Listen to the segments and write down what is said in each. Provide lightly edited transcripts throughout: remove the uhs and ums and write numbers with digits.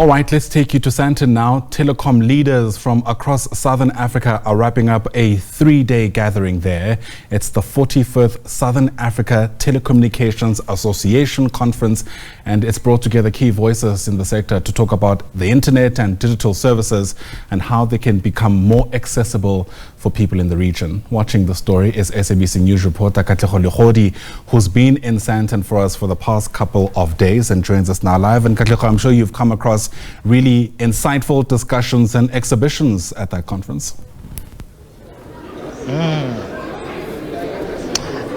All right, let's take you to Sandton now. Telecom leaders from across Southern Africa are wrapping up a 3-day gathering there. It's the 45th Southern Africa Telecommunications Association Conference, and it's brought together key voices in the sector to talk about the internet and digital services and how they can become more accessible for people in the region. Watching the story is SABC News reporter Katlego, Legodi, who's been in Sandton for us for the past couple of days and joins us now live. And Katlego, I'm sure you've come across really insightful discussions and exhibitions at that conference.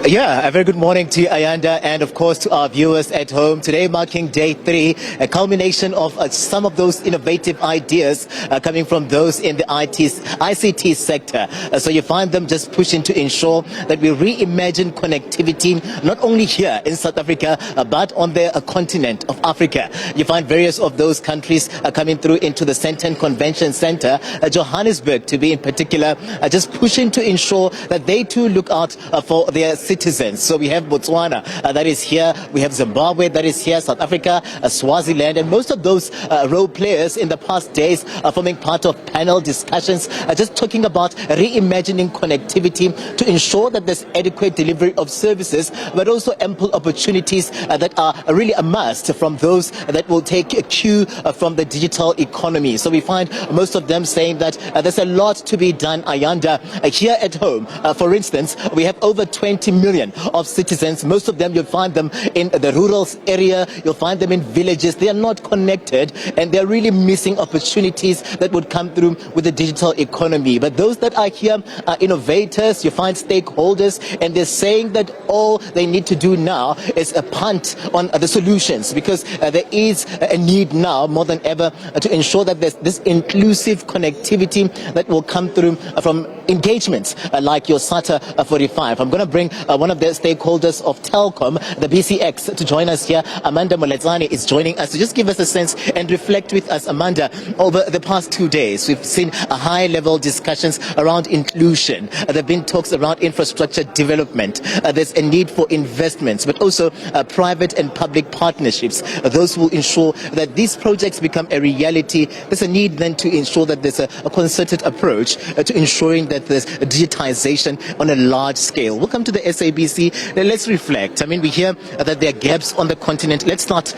Yeah, a very good morning to you, Ayanda, and of course to our viewers at home. Today marking day 3, a culmination of some of those innovative ideas coming from those in the ICT sector. So you find them just pushing to ensure that we reimagine connectivity, not only here in South Africa, but on the continent of Africa. You find various of those countries coming through into the Sandton Convention Center, Johannesburg to be in particular, just pushing to ensure that they too look out for their citizens. So we have Botswana that is here, we have Zimbabwe that is here, South Africa, Swaziland, and most of those role players in the past days are forming part of panel discussions, just talking about reimagining connectivity to ensure that there's adequate delivery of services, but also ample opportunities that are really a must from those that will take a cue from the digital economy. So we find most of them saying that there's a lot to be done, Ayanda. Here at home, for instance, we have over 20 million of citizens. Most of them, you'll find them in the rural area, you'll find them in villages. They are not connected and they're really missing opportunities that would come through with the digital economy. But those that are here are innovators, you find stakeholders, and they're saying that all they need to do now is a punt on the solutions, because there is a need now more than ever to ensure that there's this inclusive connectivity that will come through from engagements like your SATA 45. I'm going to bring one of the stakeholders of Telecom, the BCX, to join us here. Amanda Moletsane is joining us to just give us a sense and reflect with us. Amanda, over the past 2 days, we've seen a high-level discussions around inclusion. There have been talks around infrastructure development. There's a need for investments, but also private and public partnerships. Those will ensure that these projects become a reality. There's a need then to ensure that there's a concerted approach to ensuring that there's digitization on a large scale. Welcome to the SABC. Let's reflect. I mean, we hear that there are gaps on the continent. Let's start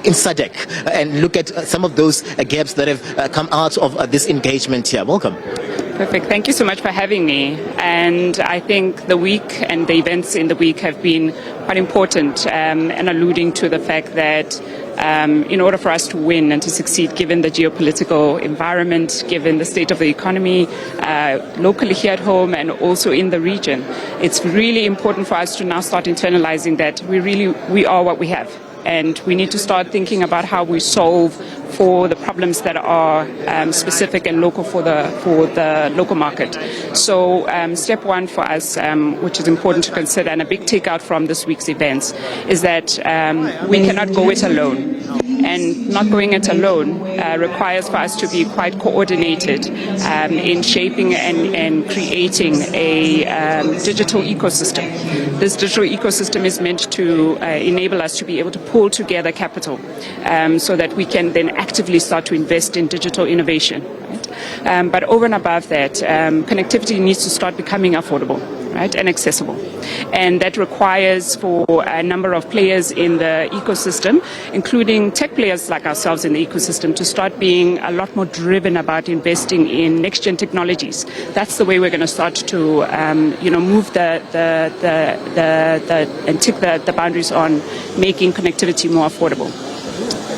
in SADC and look at some of those gaps that have come out of this engagement here. Welcome. Perfect. Thank you so much for having me. And I think the week and the events in the week have been quite important and alluding to the fact that in order for us to win and to succeed, given the geopolitical environment, given the state of the economy, locally here at home and also in the region, it's really important for us to now start internalizing that we are what we have. And we need to start thinking about how we solve for the problems that are specific and local for the local market. So step one for us, which is important to consider, and a big takeout from this week's events, is that we cannot go it alone. And not going it alone requires for us to be quite coordinated in shaping and creating a digital ecosystem. This digital ecosystem is meant to enable us to be able to pull together capital so that we can then actively start to invest in digital innovation. Right? But over and above that, connectivity needs to start becoming affordable, right, and accessible. And that requires for a number of players in the ecosystem, including tech players like ourselves in the ecosystem, to start being a lot more driven about investing in next-gen technologies. That's the way we're going to start to, move and tip the boundaries on making connectivity more affordable.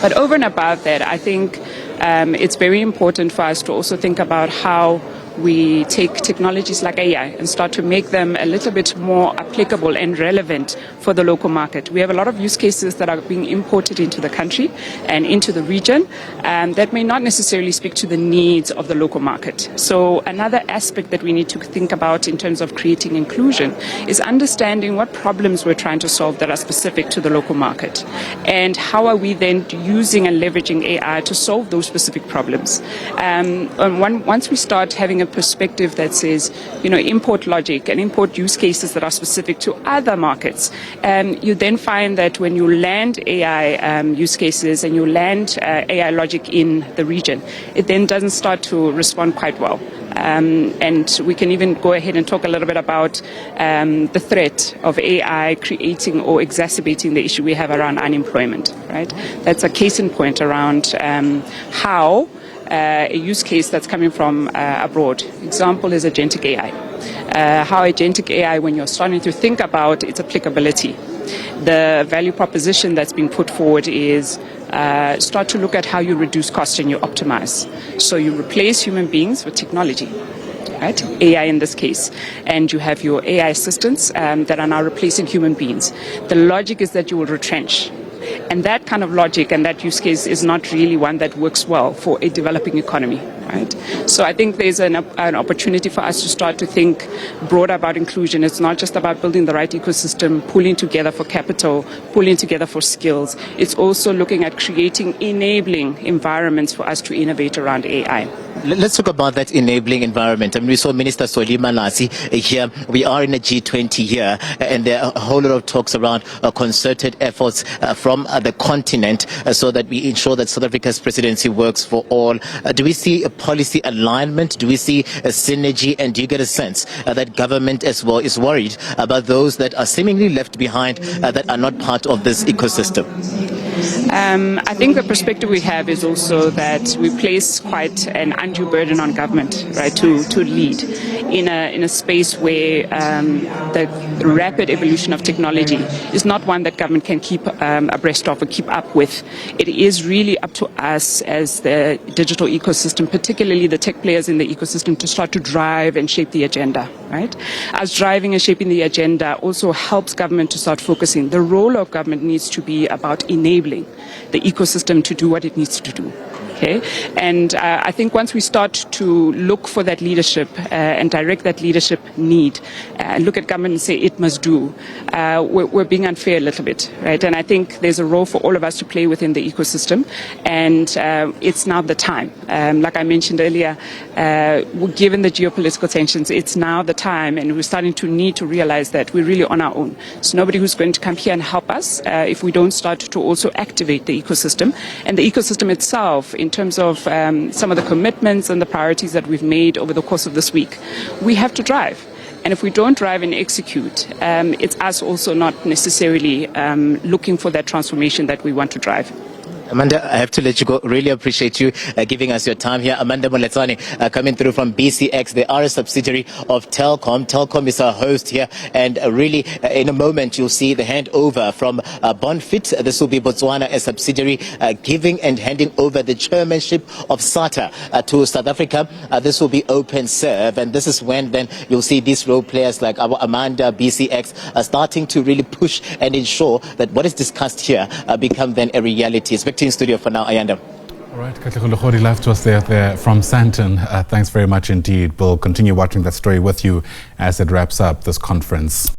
But over and above that, I think it's very important for us to also think about how we take technologies like AI and start to make them a little bit more applicable and relevant for the local market. We have a lot of use cases that are being imported into the country and into the region that may not necessarily speak to the needs of the local market. So another aspect that we need to think about in terms of creating inclusion is understanding what problems we're trying to solve that are specific to the local market, and how are we then using and leveraging AI to solve those specific problems. Once we start having a perspective that says, import logic and import use cases that are specific to other markets. You then find that when you land AI use cases and you land AI logic in the region, it then doesn't start to respond quite well. And we can even go ahead and talk a little bit about the threat of AI creating or exacerbating the issue we have around unemployment, right? That's a case in point around how a use case that's coming from abroad. Example is agentic AI. How agentic AI, when you're starting to think about its applicability, the value proposition that's been put forward is start to look at how you reduce cost and you optimize. So you replace human beings with technology, right? AI in this case. And you have your AI assistants that are now replacing human beings. The logic is that you will retrench. And that kind of logic and that use case is not really one that works well for a developing economy, right? So I think there's an opportunity for us to start to think broader about inclusion. It's not just about building the right ecosystem, pulling together for capital, pulling together for skills. It's also looking at creating enabling environments for us to innovate around AI. Let's talk about that enabling environment. I mean, we saw Minister Solly Malasi here. We are in a G20 here, and there are a whole lot of talks around concerted efforts from the continent so that we ensure that South Africa's presidency works for all. Do we see a policy alignment? Do we see a synergy? And do you get a sense that government as well is worried about those that are seemingly left behind that are not part of this ecosystem? I think the perspective we have is also that we place quite an undue burden on government, right, to lead in a space where the rapid evolution of technology is not one that government can keep abreast of or keep up with. It is really up to us as the digital ecosystem, particularly the tech players in the ecosystem, to start to drive and shape the agenda, right? Us driving and shaping the agenda also helps government to start focusing. The role of government needs to be about enabling the ecosystem to do what it needs to do. Okay, and I think once we start to look for that leadership and direct that leadership need, and look at government and say it must do, we're being unfair a little bit, right? And I think there's a role for all of us to play within the ecosystem, and it's now the time. Like I mentioned earlier, given the geopolitical tensions, it's now the time, and we're starting to need to realize that we're really on our own. So nobody who's going to come here and help us if we don't start to also activate the ecosystem, and the ecosystem itself in terms of some of the commitments and the priorities that we've made over the course of this week. We have to drive. And if we don't drive and execute, it's us also not necessarily looking for that transformation that we want to drive. Amanda, I have to let you go. Really appreciate you giving us your time here. Amanda Moletsane coming through from BCX. They are a subsidiary of Telkom. Telkom is our host here. And really, in a moment, you'll see the handover from Bonfit. This will be Botswana, a subsidiary, giving and handing over the chairmanship of SATA to South Africa. This will be open serve. And this is when then you'll see these role players like our Amanda, BCX, starting to really push and ensure that what is discussed here become then a reality. In studio for now, Ayanda. All right, Katlego, Legodi live to us there from Sandton. Thanks very much indeed. We'll continue watching that story with you as it wraps up this conference.